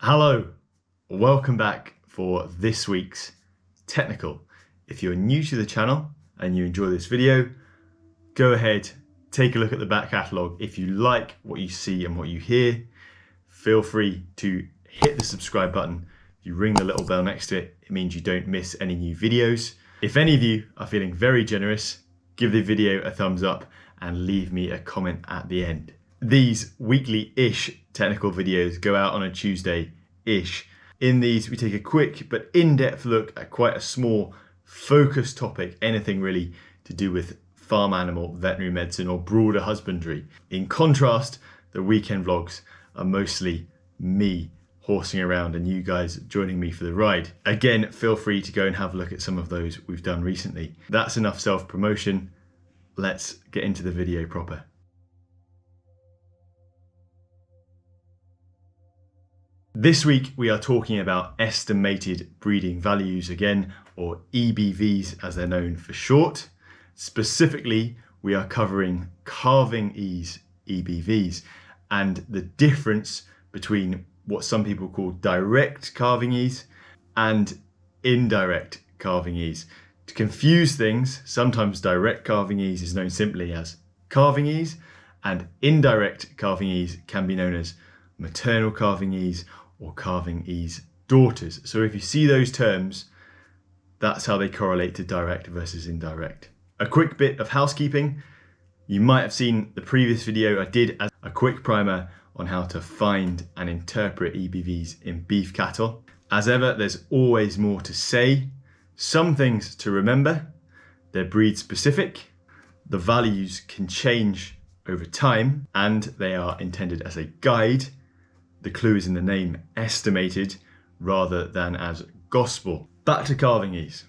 Hello, welcome back for this week's technical. If you're new to the channel and you enjoy this video, go ahead, take a look at the back catalogue. If you like what you see and what you hear, feel free to hit the subscribe button. If you ring the little bell next to it, it means you don't miss any new videos. If any of you are feeling very generous, give the video a thumbs up and leave me a comment at the end. These weekly-ish technical videos go out on a Tuesday-ish. In these, we take a quick but in-depth look at quite a small, focused topic, anything really to do with farm animal, veterinary medicine, or broader husbandry. In contrast, the weekend vlogs are mostly me horsing around and you guys joining me for the ride. Again, feel free to go and have a look at some of those we've done recently. That's enough self-promotion. Let's get into the video proper. This week we are talking about estimated breeding values again, or EBVs as they're known for short. Specifically, we are covering calving ease EBVs and the difference between what some people call direct calving ease and indirect calving ease. To confuse things, sometimes direct calving ease is known simply as calving ease, and indirect calving ease can be known as maternal calving ease or calving ease daughters. So if you see those terms, that's how they correlate to direct versus indirect. A quick bit of housekeeping. You might have seen the previous video I did as a quick primer on how to find and interpret EBVs in beef cattle. As ever, there's always more to say. Some things to remember: they're breed specific, the values can change over time, and they are intended as a guide. The clue is in the name, estimated, rather than as gospel. Back to calving ease.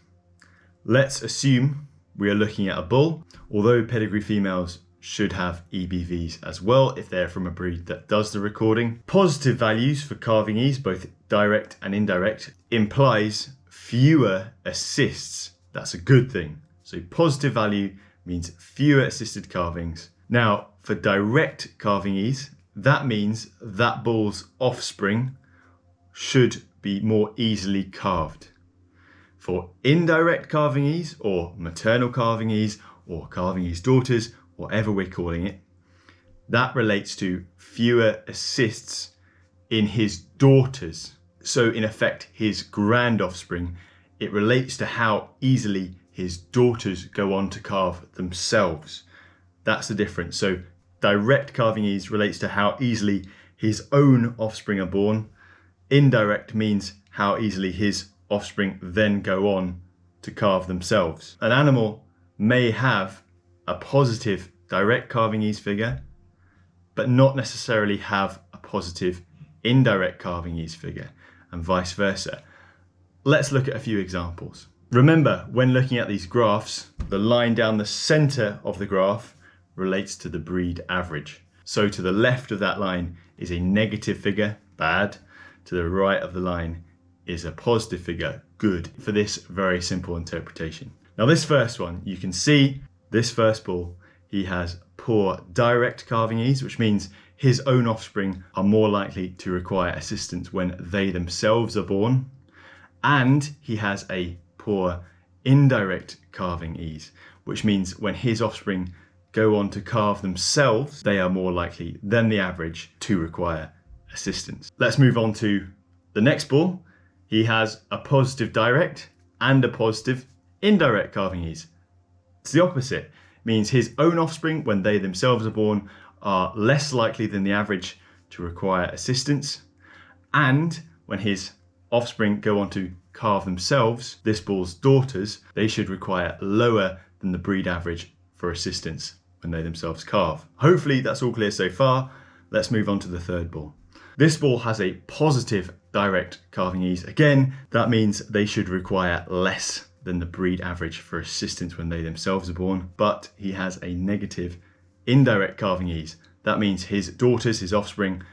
Let's assume we are looking at a bull, although pedigree females should have EBVs as well if they're from a breed that does the recording. Positive values for calving ease, both direct and indirect, implies fewer assists. That's a good thing. So positive value means fewer assisted calvings. Now, for direct calving ease, that means that bull's offspring should be more easily calved. For indirect calving ease, or maternal calving ease, or calving ease daughters, whatever we're calling it, that relates to fewer assists in his daughters. So in effect, his grand offspring, it relates to how easily his daughters go on to calve themselves. That's the difference. So direct calving ease relates to how easily his own offspring are born. Indirect means how easily his offspring then go on to calve themselves. An animal may have a positive direct calving ease figure, but not necessarily have a positive indirect calving ease figure, and vice versa. Let's look at a few examples. Remember, when looking at these graphs, the line down the center of the graph relates to the breed average. So to the left of that line is a negative figure, bad. To the right of the line is a positive figure, good, for this very simple interpretation. Now this first one, you can see this first bull, he has poor direct calving ease, which means his own offspring are more likely to require assistance when they themselves are born. And he has a poor indirect calving ease, which means when his offspring go on to calve themselves, they are more likely than the average to require assistance. Let's move on to the next bull. He has a positive direct and a positive indirect calving ease. It's the opposite. It means his own offspring, when they themselves are born, are less likely than the average to require assistance. And when his offspring go on to calve themselves, this bull's daughters, they should require lower than the breed average for assistance when they themselves calve. Hopefully that's all clear so far. Let's move on to the third bull. This bull has a positive direct calving ease. Again, that means they should require less than the breed average for assistance when they themselves are born, but he has a negative indirect calving ease. That means his daughters, his offspring,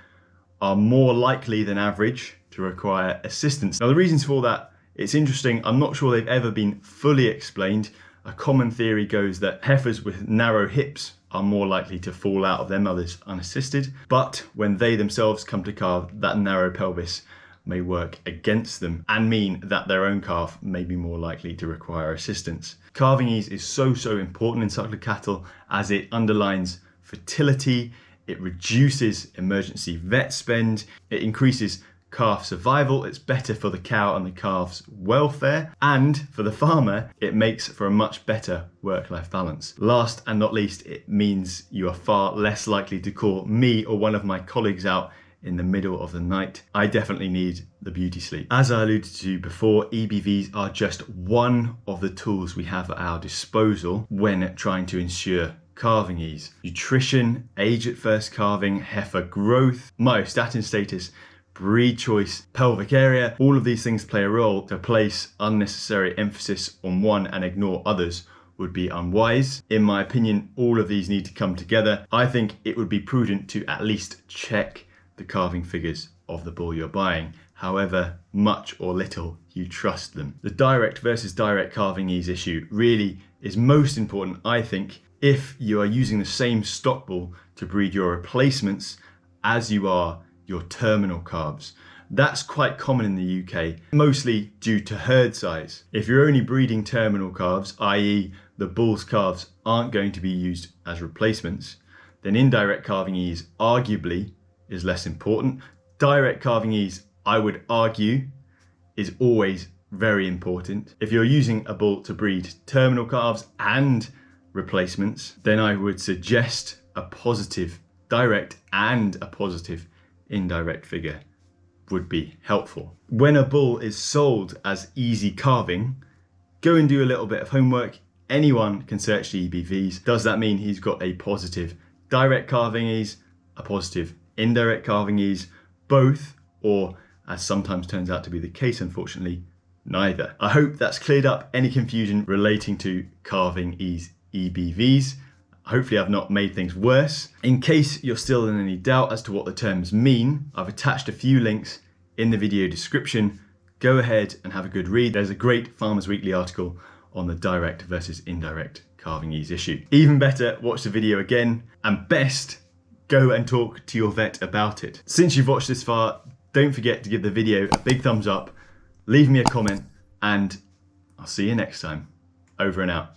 are more likely than average to require assistance. Now the reasons for that, it's interesting. I'm not sure they've ever been fully explained. A common theory goes that heifers with narrow hips are more likely to fall out of their mothers unassisted, but when they themselves come to calve, that narrow pelvis may work against them and mean that their own calf may be more likely to require assistance. Calving ease is so important in suckler cattle as it underlines fertility, it reduces emergency vet spend, it increases calf survival, it's better for the cow and the calf's welfare, and for the farmer, it makes for a much better work-life balance. Last and not least, it means you are far less likely to call me or one of my colleagues out in the middle of the night. I definitely need the beauty sleep. As I alluded to before, EBVs are just one of the tools we have at our disposal when trying to ensure calving ease. Nutrition, age at first calving, heifer growth, myostatin status, breed choice, pelvic area, all of these things play a role. To place unnecessary emphasis on one and ignore others would be unwise. In my opinion, all of these need to come together. I think it would be prudent to at least check the calving figures of the bull you're buying, however much or little you trust them. The direct versus direct calving ease issue really is most important, I think, if you are using the same stock bull to breed your replacements as you are your terminal calves. That's quite common in the UK, mostly due to herd size. If you're only breeding terminal calves, i.e. the bull's calves aren't going to be used as replacements, then indirect calving ease arguably is less important. Direct calving ease, I would argue, is always very important. If you're using a bull to breed terminal calves and replacements, then I would suggest a positive direct and a positive indirect figure would be helpful. When a bull is sold as easy calving, go and do a little bit of homework. Anyone can search the EBVs. Does that mean he's got a positive direct calving ease, a positive indirect calving ease, both, or as sometimes turns out to be the case, unfortunately, neither? I hope that's cleared up any confusion relating to calving ease EBVs. Hopefully I've not made things worse. In case you're still in any doubt as to what the terms mean, I've attached a few links in the video description. Go ahead and have a good read. There's a great Farmers Weekly article on the direct versus indirect calving ease issue. Even better, watch the video again, and best, go and talk to your vet about it. Since you've watched this far, don't forget to give the video a big thumbs up, leave me a comment, and I'll see you next time. Over and out.